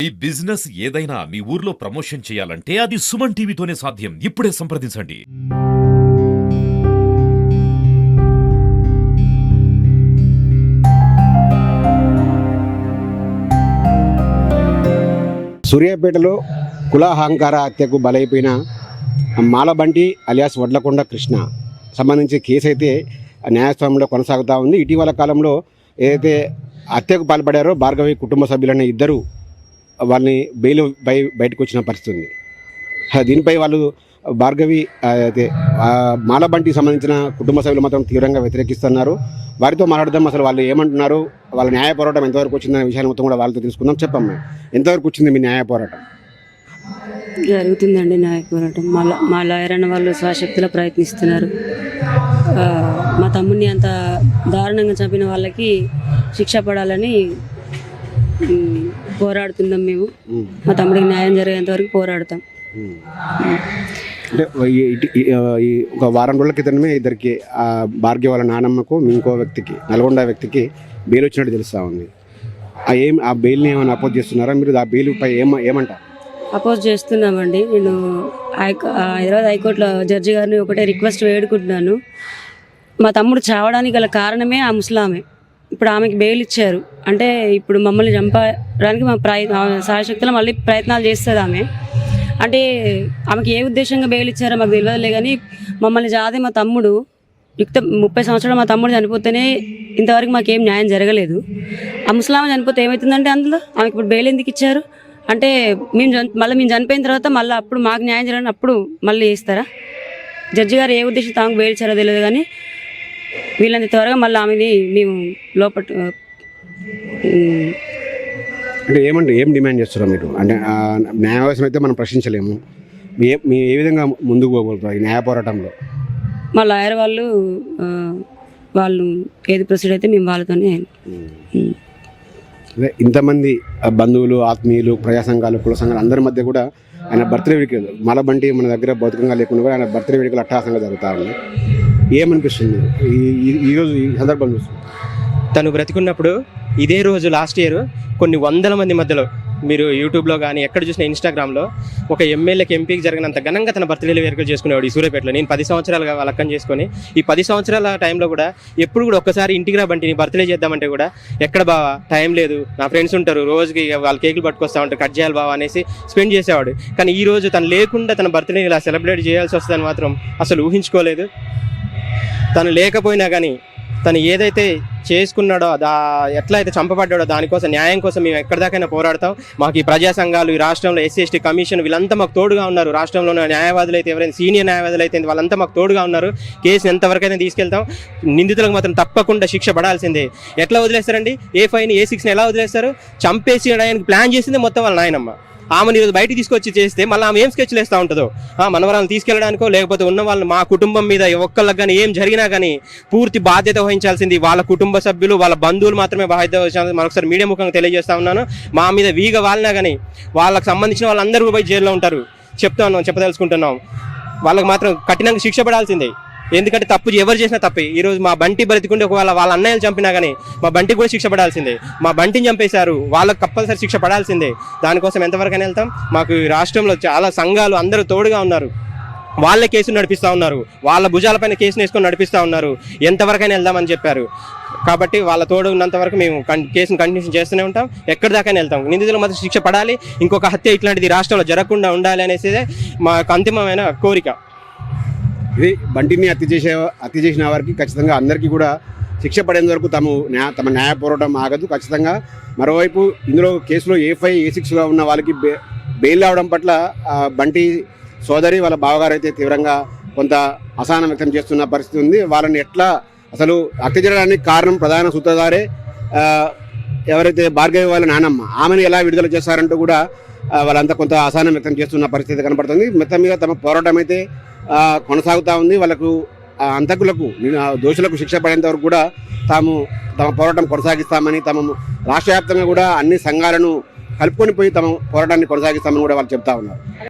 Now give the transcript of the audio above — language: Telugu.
ఈ బిజినెస్ ఏదైనా మీ ఊర్లో ప్రమోషన్ చేయాలంటే అది సుమన్ టీవీతోనే సాధ్యం. ఇప్పుడే సంప్రదించండి. సూర్యాపేటలో కులాహంకార హత్యకు బలైపోయిన మాలబంటి అలియాస్ వడ్లకొండ కృష్ణ సంబంధించి కేసు అయితే న్యాయస్థానంలో కొనసాగుతూ ఉంది. ఇటీవల కాలంలో ఏదైతే హత్యకు పాల్పడారో భార్గవి కుటుంబ సభ్యులైన ఇద్దరు వాళ్ళని బెయిల్ బయటకు వచ్చిన పరిస్థితి ఉంది. దీనిపై వాళ్ళు భార్గవి అయితే మాలబంటికి సంబంధించిన కుటుంబ సభ్యులు మాత్రం తీవ్రంగా వ్యతిరేకిస్తున్నారు. వారితో మాట్లాడదాం, అసలు వాళ్ళు ఏమంటున్నారు, వాళ్ళ న్యాయ పోరాటం ఎంతవరకు వచ్చిందనే విషయాన్ని మొత్తం కూడా వాళ్ళతో తీసుకుందాం. చెప్పమ్మా, ఎంతవరకు వచ్చింది మీ న్యాయ పోరాటం? జరుగుతుందండి న్యాయ పోరాటం. మా లాయర్ అన్న వాళ్ళు స్వశక్తిలో ప్రయత్నిస్తున్నారు. మా తమ్ముడిని అంత దారుణంగా చంపిన వాళ్ళకి శిక్ష పడాలని పోరాడుతున్నాం. మేము మా తమ్ముడికి న్యాయం జరిగేంత వరకు పోరాడతాం. అంటే ఒక వారం రోజుల క్రితమే ఇద్దరికి భార్గవి వాళ్ళ నానమ్మకు ఇంకో వ్యక్తికి నల్గొండ వ్యక్తికి బెయిల్ వచ్చినట్టు తెలుస్తూ ఉంది. ఆ బెయిల్ని ఏమైనా అపోజ్ చేస్తున్నారా మీరు? ఆ బెయిల్ పై ఏమంటారు? అపోజ్ చేస్తున్నామండి. నేను హైదరాబాద్ హైకోర్టులో జడ్జి గారిని ఒకటే రిక్వెస్ట్ వేడుకుంటున్నాను. మా తమ్ముడు చావడానికి గల కారణమే ఆ ముసలామె. ఇప్పుడు ఆమెకి బెయిల్ ఇచ్చారు అంటే ఇప్పుడు మమ్మల్ని చంపడానికి మా సాయశక్తిలో మళ్ళీ ప్రయత్నాలు చేస్తుంది ఆమె. అంటే ఆమెకి ఏ ఉద్దేశంగా బెయిల్ ఇచ్చారో మాకు తెలియదులే, కానీ మమ్మల్ని జాదే మా తమ్ముడు 30 సంవత్సరాలు మా తమ్ముడు చనిపోతేనే ఇంతవరకు మాకేం న్యాయం జరగలేదు. ఆ ముసలామె చనిపోతే ఏమవుతుందంటే అందులో ఆమెకి ఇప్పుడు బెయిల్ ఎందుకు ఇచ్చారు అంటే మేము చనిపోయిన తర్వాత మళ్ళీ అప్పుడు మాకు న్యాయం జరగని అప్పుడు మళ్ళీ ఇస్తారా? జడ్జి గారు ఏ ఉద్దేశంతో ఆమెకు బెయిల్ ఇచ్చారో తెలియదు, కానీ వీళ్ళంత త్వరగా మళ్ళీ ఆమెని మేము లోపల అంటే ఏం డిమాండ్ చేస్తున్నాం మీరు? అంటే న్యాయ వ్యవస్థను అయితే మనం ప్రశ్నించలేము. మీ ఏ విధంగా ముందుకు పోగలుగుతారు ఈ న్యాయ పోరాటంలో? మా లాయర్ వాళ్ళు ఏది ప్రొసీడ్ అయితే మేము వాళ్ళతోనే. అదే ఇంతమంది బంధువులు, ఆత్మీయులు, ప్రజా సంఘాలు, కుల సంఘాలు అందరి మధ్య కూడా ఆయన బర్త్డే వేడుకలు మాలబంటి మన దగ్గర భౌతికంగా లేకుండా కూడా ఆయన బర్త్డే వేడుకలు అట్టహాసంగా జరుగుతూ ఉన్నాయి. ఏమనిపిస్తుంది ఈరోజు ఈ సందర్భం చూస్తుంది? తను బ్రతికున్నప్పుడు ఇదే రోజు లాస్ట్ ఇయర్ కొన్ని వందల మంది మధ్యలో మీరు యూట్యూబ్లో కానీ ఎక్కడ చూసిన ఇన్స్టాగ్రామ్లో ఒక ఎమ్మెల్యేకి ఎంపీకి జరిగినంత ఘనంగా తన బర్త్డే వేడుకలు చేసుకునేవాడు ఈ సూర్యాపేటలో. నేను 10 సంవత్సరాలుగా వాళ్ళ అక్కని చేసుకొని ఈ 10 సంవత్సరాల టైంలో కూడా ఎప్పుడు కూడా ఒక్కసారి ఇంటికి రాబంటి నీ బర్త్డే చేద్దామంటే కూడా ఎక్కడ బావా టైం లేదు, నా ఫ్రెండ్స్ ఉంటారు రోజుకి వాళ్ళు కేకులు పట్టుకొస్తా ఉంటారు, కట్ చేయాలి బావా అనేసి స్పెండ్ చేసేవాడు. కానీ ఈ రోజు తను లేకుండా తన బర్త్డే ఇలా సెలబ్రేట్ చేయాల్సి వస్తుందని మాత్రం అసలు ఊహించుకోలేదు. తను లేకపోయినా కానీ తను ఏదైతే చేసుకున్నాడో ఎట్లా అయితే చంపబడ్డాడో దానికోసం న్యాయం కోసం మేము ఎక్కడిదాకైనా పోరాడతాం. మాకు ఈ ప్రజా సంఘాలు, ఈ రాష్ట్రంలో SC ST కమిషన్ వీళ్ళంతా మాకు తోడుగా ఉన్నారు. రాష్ట్రంలో న్యాయవాదులు అయితే ఎవరైనా సీనియర్ న్యాయవాదులు అయితే వాళ్ళంతా మాకు తోడుగా ఉన్నారు. కేసు ఎంతవరకైనా తీసుకెళ్తాం. నిందితులకు మాత్రం తప్పకుండా శిక్ష పడాల్సిందే. ఎట్లా వదిలేస్తారండి? A5ని A6ని ఎలా వదిలేస్తారు? చంపేసి ఆయనకి ప్లాన్ చేసింది మొత్తం వాళ్ళ నాయనమ్మ. ఆమెను ఈరోజు బయటకు తీసుకొచ్చి చేస్తే మళ్ళీ ఆమె ఏం స్కెచ్లు వేస్తూ ఉంటుందో, మనవరాలను తీసుకెళ్ళడానికో లేకపోతే ఉన్న వాళ్ళు మా కుటుంబం మీద ఒక్కళ్ళకి కానీ ఏం జరిగినా కానీ పూర్తి బాధ్యత వహించాల్సింది వాళ్ళ కుటుంబ సభ్యులు, వాళ్ళ బంధువులు మాత్రమే బాధ్యత వహించాల్సింది. మరొకసారి మీడియా ముఖంగా తెలియజేస్తా ఉన్నాను. మా మీద వీగ వాలినా కానీ వాళ్ళకి సంబంధించిన వాళ్ళందరూ పోయి జైల్లో ఉంటారు. చెప్పదలుచుకుంటున్నాం. వాళ్ళకి మాత్రం కఠినంగా శిక్ష పడాల్సిందే. ఎందుకంటే తప్పు ఎవరు చేసినా తప్పే. ఈరోజు మా బంటి బ్రతికుంటే ఒకవేళ వాళ్ళ అన్నయ్యలు చంపినా కానీ మా బంటికి కూడా శిక్ష పడాల్సిందే. మా బంటిని చంపేశారు, వాళ్ళకి కంపల్సరీ శిక్ష పడాల్సిందే. దానికోసం ఎంతవరకైనా వెళ్తాం. మాకు ఈ రాష్ట్రంలో చాలా సంఘాలు అందరూ తోడుగా ఉన్నారు. వాళ్ళే కేసులు నడిపిస్తూ ఉన్నారు, వాళ్ళ భుజాలపైన కేసును వేసుకొని నడిపిస్తూ ఉన్నారు. ఎంతవరకైనా వెళ్దామని చెప్పారు. కాబట్టి వాళ్ళ తోడు ఉన్నంత వరకు మేము కేసును కంటిన్యూ చేస్తూనే ఉంటాం. ఎక్కడి దాకైనా వెళ్తాం. నిందితులు మాత్రం శిక్ష పడాలి. ఇంకొక హత్య ఇట్లాంటిది రాష్ట్రంలో జరగకుండా ఉండాలి అనేసి మాకు అంతిమమైన కోరిక. ఇది బంటిని హత్య చేసిన వారికి ఖచ్చితంగా అందరికీ కూడా శిక్ష పడేంత వరకు తమ న్యాయ పోరాటం ఆగదు. ఖచ్చితంగా మరోవైపు ఇందులో కేసులో A5 A6గా ఉన్న వాళ్ళకి బెయిల్ రావడం పట్ల బంటి సోదరి వాళ్ళ బావగారు అయితే తీవ్రంగా కొంత అసహనం వ్యక్తం చేస్తున్న పరిస్థితి ఉంది. వాళ్ళని ఎట్లా అసలు హత్య చేయడానికి కారణం ప్రధాన సూత్రధారే ఎవరైతే భార్గవి వాళ్ళ నానమ్మ, ఆమెను ఎలా విడుదల చేస్తారంటూ కూడా వాళ్ళంతా కొంత అసహనం వ్యక్తం చేస్తున్న పరిస్థితి కనపడుతుంది. మొత్తం మీద తమ పోరాటం అయితే కొనసాగుతూ ఉంది. వాళ్ళకు అంతకులకు, దోషులకు శిక్ష పడేంత వరకు కూడా తమ పోరాటం కొనసాగిస్తామని, రాష్ట్ర వ్యాప్తంగా కూడా అన్ని సంఘాలను కలుపుకొని పోయి తమ పోరాటాన్ని కొనసాగిస్తామని కూడా వాళ్ళు చెప్తా ఉన్నారు.